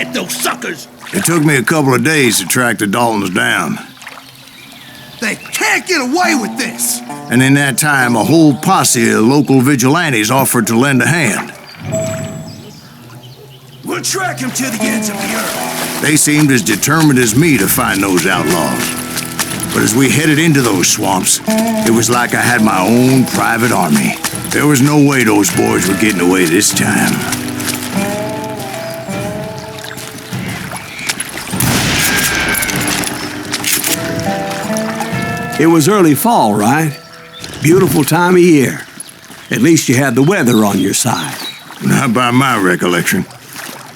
get those suckers! It took me a couple of days to track the Daltons down. They can't get away with this! And in that time, a whole posse of local vigilantes offered to lend a hand. We'll track him to the edge of the earth. They seemed as determined as me to find those outlaws. But as we headed into those swamps, it was like I had my own private army. There was no way those boys were getting away this time. It was early fall, right? Beautiful time of year. At least you had the weather on your side. Not by my recollection.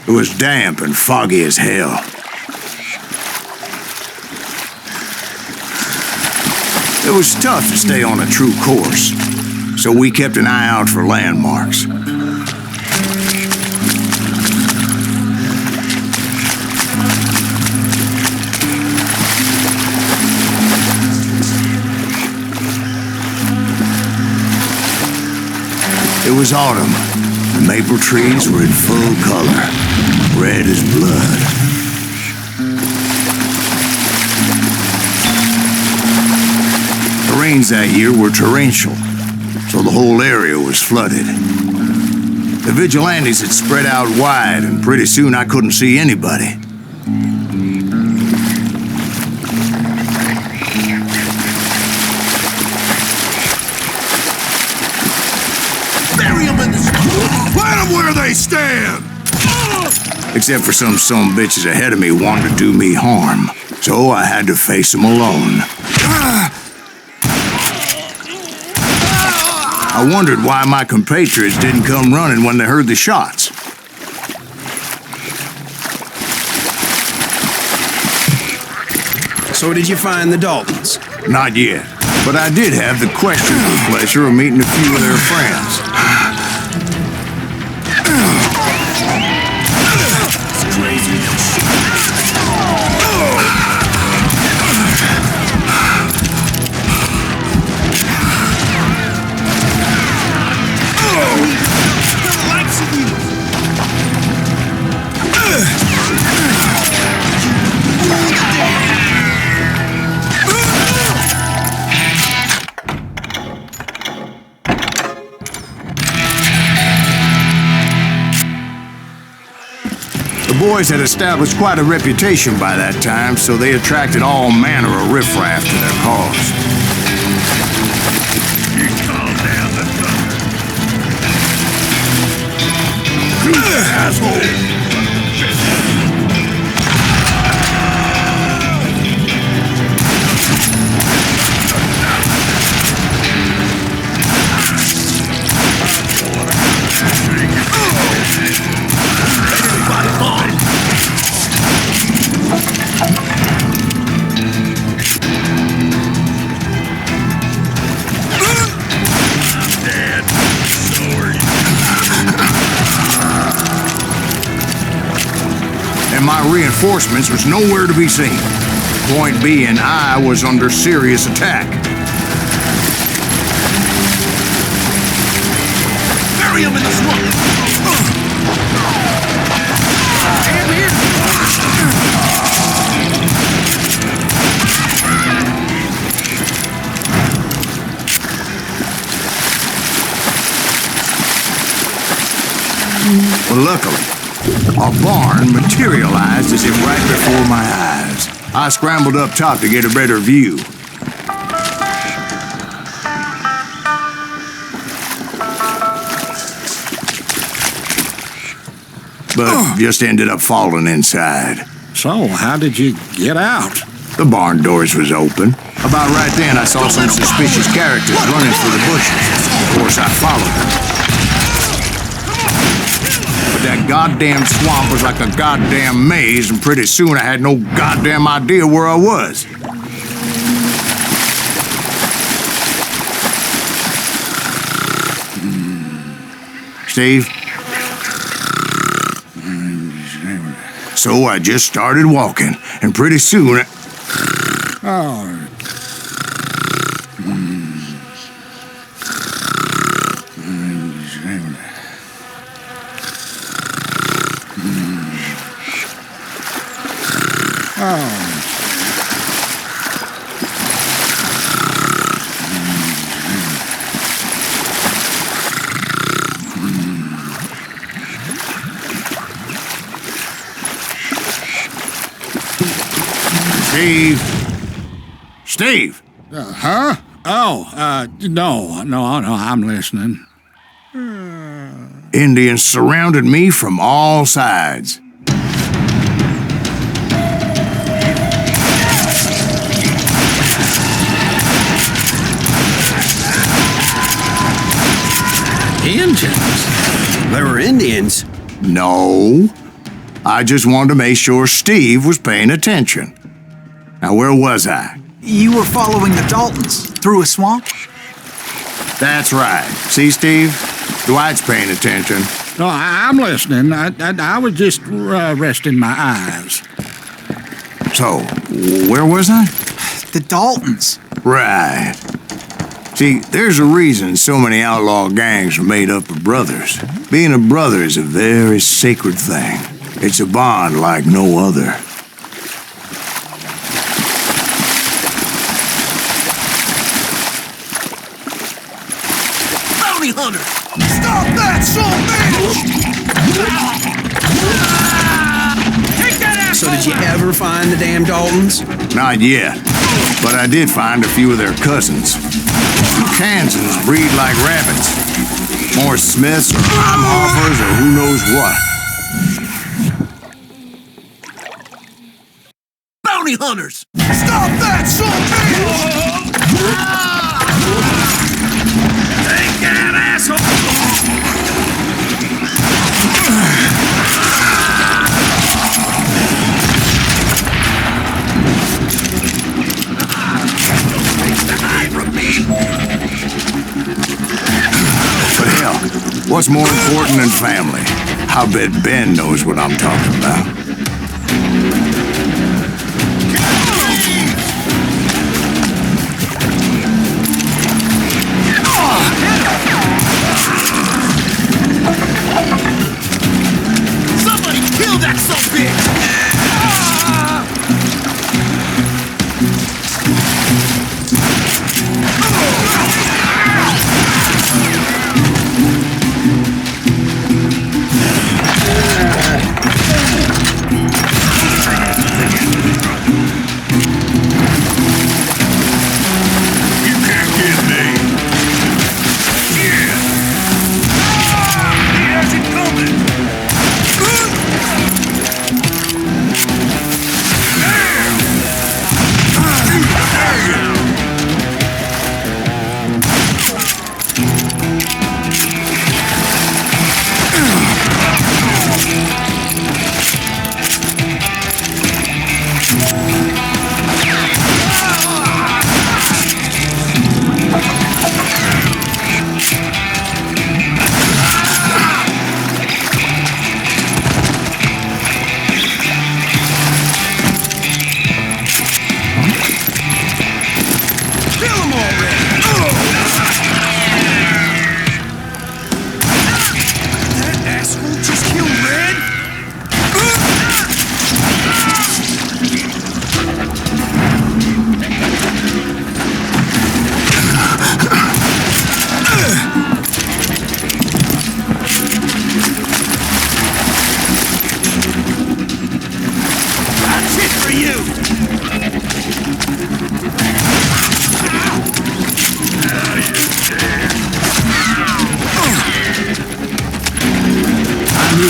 It was damp and foggy as hell. It was tough to stay on a true course, so we kept an eye out for landmarks. It was autumn. The maple trees were in full color, red as blood. The rains that year were torrential, so the whole area was flooded. The vigilantes had spread out wide, and pretty soon I couldn't see anybody. Plant them where they stand! Except for some bitches ahead of me wanted to do me harm. So I had to face them alone. I wondered why my compatriots didn't come running when they heard the shots. So did you find the Daltons? Not yet, but I did have the questionable pleasure of meeting a few of their friends. The boys had established quite a reputation by that time, so they attracted all manner of riffraff to their cause. You calm down the thunder. You asshole! And my reinforcements was nowhere to be seen. Point being, I was under serious attack. Bury him in the swamp! Well, luckily, a barn materialized as if right before my eyes. I scrambled up top to get a better view. But just ended up falling inside. So, how did you get out? The barn doors was open. About right then, I saw some suspicious characters running for the bushes. Of course, I followed them. That goddamn swamp was like a goddamn maze, and pretty soon I had no goddamn idea where I was. Steve? So I just started walking, and pretty soon Oh. Steve? Steve! Huh? Oh, no, I'm listening. Indians surrounded me from all sides. Indians? There were Indians. No. I just wanted to make sure Steve was paying attention. Now, where was I? You were following the Daltons through a swamp? That's right. See, Steve? Dwight's paying attention. No, I'm listening. I was just resting my eyes. So, where was I? The Daltons. Right. See, there's a reason so many outlaw gangs are made up of brothers. Being a brother is a very sacred thing. It's a bond like no other. Bounty hunter! Stop that son Take that ass! So did you ever find the damn Daltons? Not yet, but I did find a few of their cousins. Kansans breed like rabbits. More Smiths or Heimhoffers or who knows what. Bounty hunters! Stop that son Take that asshole! But hell, what's more important than family? I bet Ben knows what I'm talking about. Somebody kill that son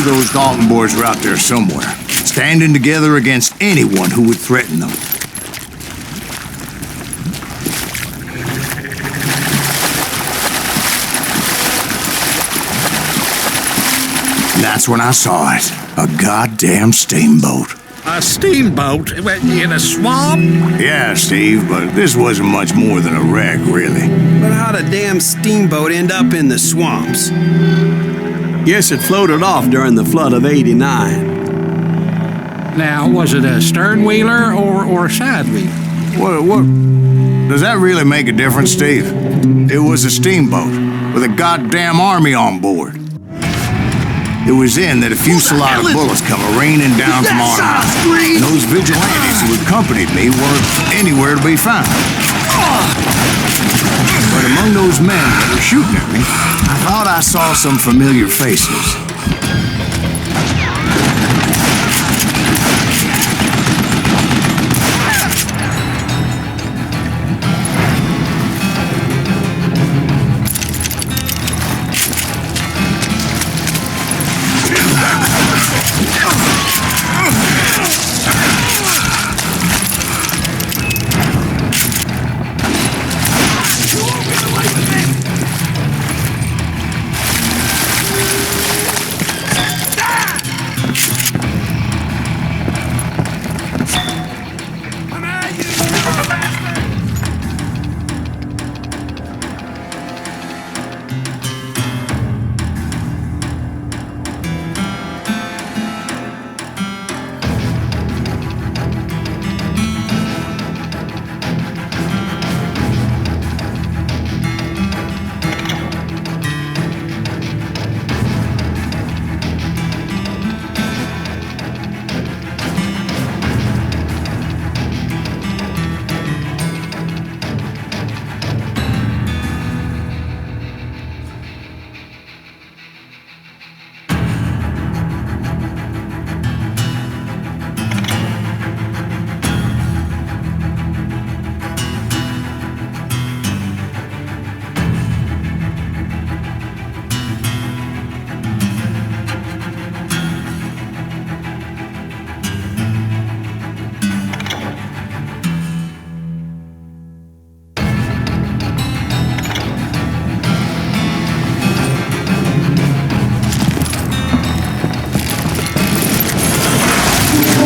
Those Dalton boys were out there somewhere, standing together against anyone who would threaten them. That's when I saw it. A goddamn steamboat. A steamboat in a swamp? Yeah, Steve, but this wasn't much more than a wreck, really. But how'd a damn steamboat end up in the swamps? Guess it floated off during the flood of '89. Now, was it a stern wheeler or a side wheeler? What? Does that really make a difference, Steve? It was a steamboat with a goddamn army on board. It was then that a fusillade of bullets come raining down from on high. And those vigilantes who accompanied me weren't anywhere to be found. But among those men that were shooting at me, I thought I saw some familiar faces.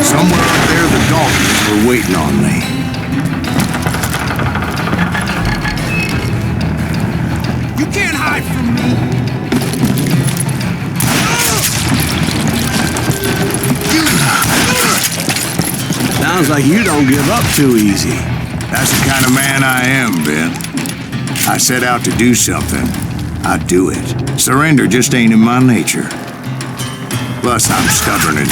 Somewhere up there, the Daltons were waiting on me. You can't hide from me! Sounds like you don't give up too easy. That's the kind of man I am, Ben. I set out to do something. I do it. Surrender just ain't in my nature. Plus, I'm stubborn and...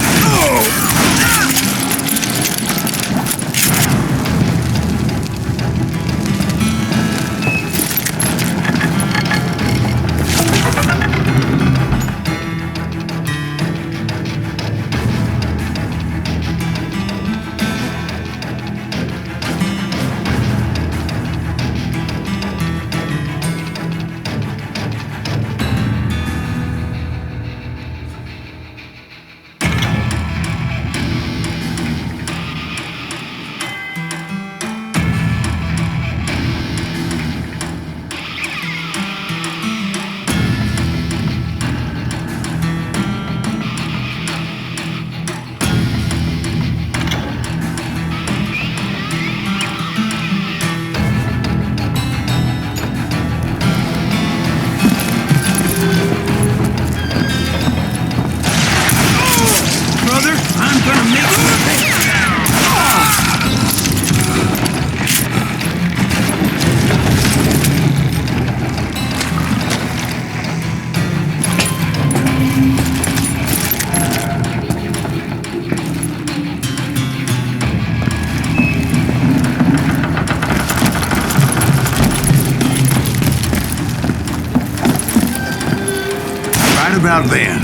About then,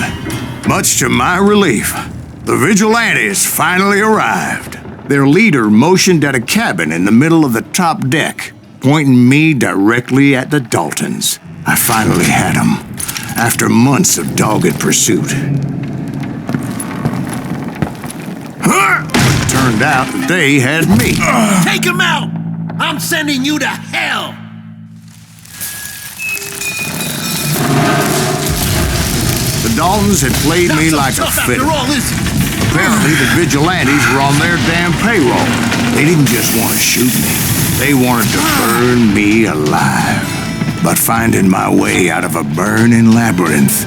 much to my relief, the vigilantes finally arrived. Their leader motioned at a cabin in the middle of the top deck, pointing me directly at the Daltons. I finally had them, after months of dogged pursuit. It turned out that they had me. Take him out! I'm sending you to hell! The Daltons had played me like a fiddle. Apparently, the vigilantes were on their damn payroll. They didn't just want to shoot me. They wanted to burn me alive. But finding my way out of a burning labyrinth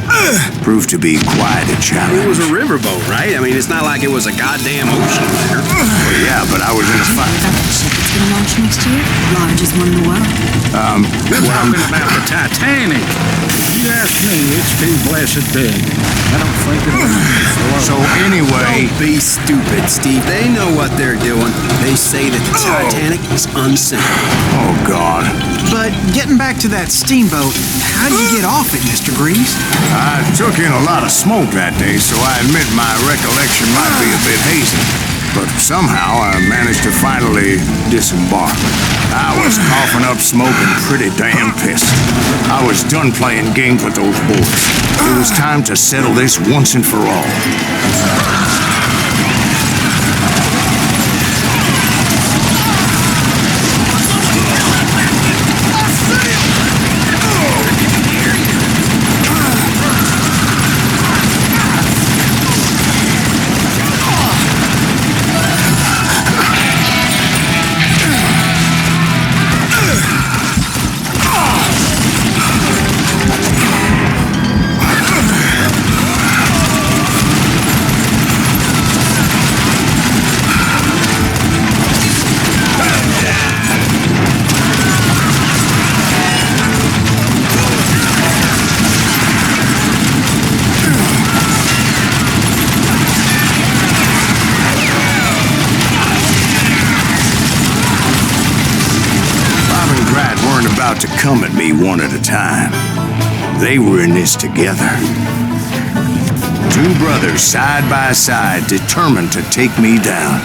proved to be quite a challenge. It was a riverboat, right? I mean, it's not like it was a goddamn ocean liner. Yeah, but I was in a fight. About that ship that's gonna launch next year? Largest one in the world. You're talking about the Titanic. If you ask me, it's too blessed big. I don't think it'll float. So anyway, Don't be stupid, Steve. They know what they're doing. They say that the Titanic is unsinkable. oh God, But getting back to that steamboat, how did you get off it, Mr. Greaves? I took in a lot of smoke that day, so I admit my recollection might be a bit hazy. But somehow I managed to finally disembark. I was coughing up smoke and pretty damn pissed. I was done playing games with those boys. It was time to settle this once and for all. About to come at me one at a time. They were in this together. Two brothers side by side, determined to take me down.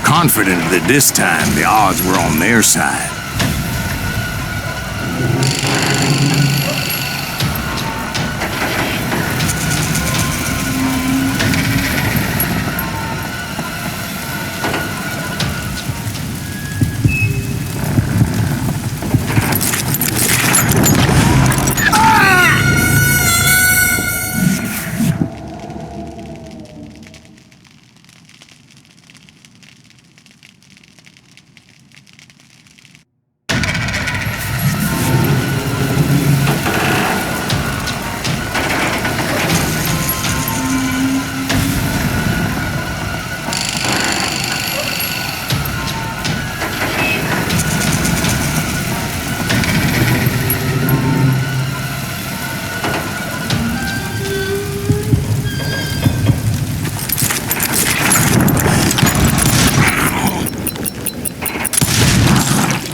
Confident that this time the odds were on their side.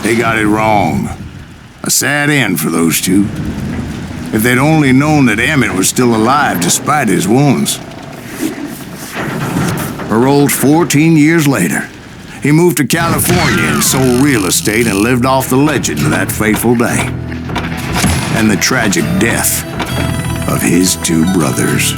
They got it wrong. A sad end for those two. If they'd only known that Emmett was still alive despite his wounds. Paroled 14 years later, he moved to California and sold real estate and lived off the legend of that fateful day. And the tragic death of his two brothers.